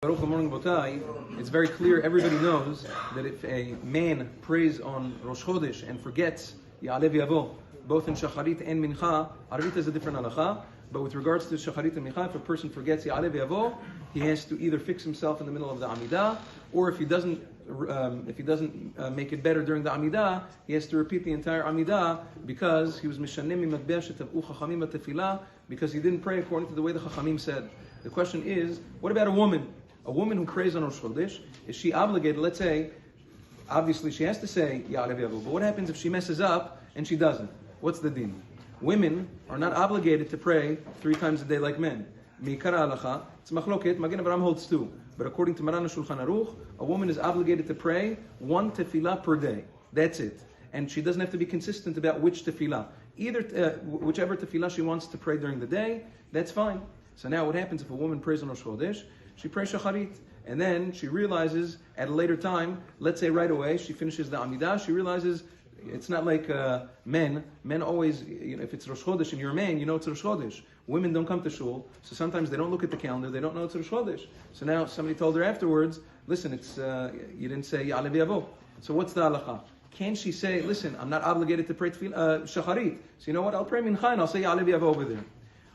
Baruch Morning Botai, it's very clear, everybody knows that if a man prays on Rosh Chodesh and forgets Yaaleh v'yavo, both in Shacharit and Mincha, Arvit is a different halacha, but with regards to Shacharit and Mincha, if a person forgets Yaaleh v'yavo, he has to either fix himself in the middle of the Amidah, or if he doesn't make it better during the Amidah, he has to repeat the entire Amidah because he was mishanem mimatbeh shetav'u chachamim b'tefillah, because he didn't pray according to the way the chachamim said. The question is, what about a woman? A woman who prays on Rosh Chodesh, is she obligated? Let's say, obviously she has to say Yaaleh v'yavo, but what happens if she messes up and she doesn't? What's the din? Women are not obligated to pray 3 times a day like men. Meikar halacha, it's machloket, Magen Avraham holds 2. But according to Maran Shulchan Aruch, a woman is obligated to pray 1 tefillah per day. That's it. And she doesn't have to be consistent about which tefillah. Either, whichever tefillah she wants to pray during the day, that's fine. So now what happens if a woman prays on Rosh Chodesh? She prays Shacharit, and then she realizes at a later time, let's say right away, she finishes the Amidah, she realizes it's not like men. Men always, if it's Rosh Chodesh and you're a man, you know it's Rosh Chodesh. Women don't come to shul, so sometimes they don't look at the calendar, they don't know it's Rosh Chodesh. So now somebody told her afterwards, listen, it's you didn't say Yaaleh v'yavo. So what's the halacha? Can she say, listen, I'm not obligated to pray Shacharit, so you know what, I'll pray Mincha and I'll say Yaaleh v'yavo over there.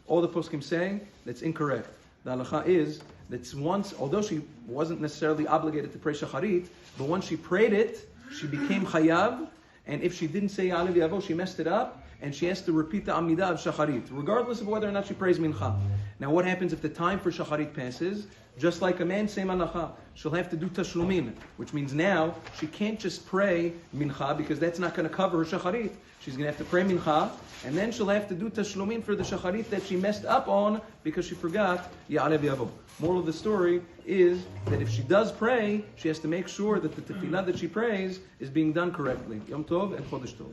All the poskim say that's incorrect. The halacha is that once, although she wasn't necessarily obligated to pray Shacharit, but once she prayed it, she became chayav, and if she didn't say Yaaleh v'yavo, she messed it up, and she has to repeat the Amidah of Shacharit, regardless of whether or not she prays Mincha. Now what happens if the time for Shacharit passes? Just like a man, same halacha. She'll have to do Tashlumin, which means now she can't just pray Mincha, because that's not going to cover her Shacharit. She's going to have to pray Mincha, and then she'll have to do Tashlumin for the Shacharit that she messed up on because she forgot Yaaleh v'yavo. Moral of the story is that if she does pray, she has to make sure that the tefillah that she prays is being done correctly. Yom Tov and Chodesh Tov.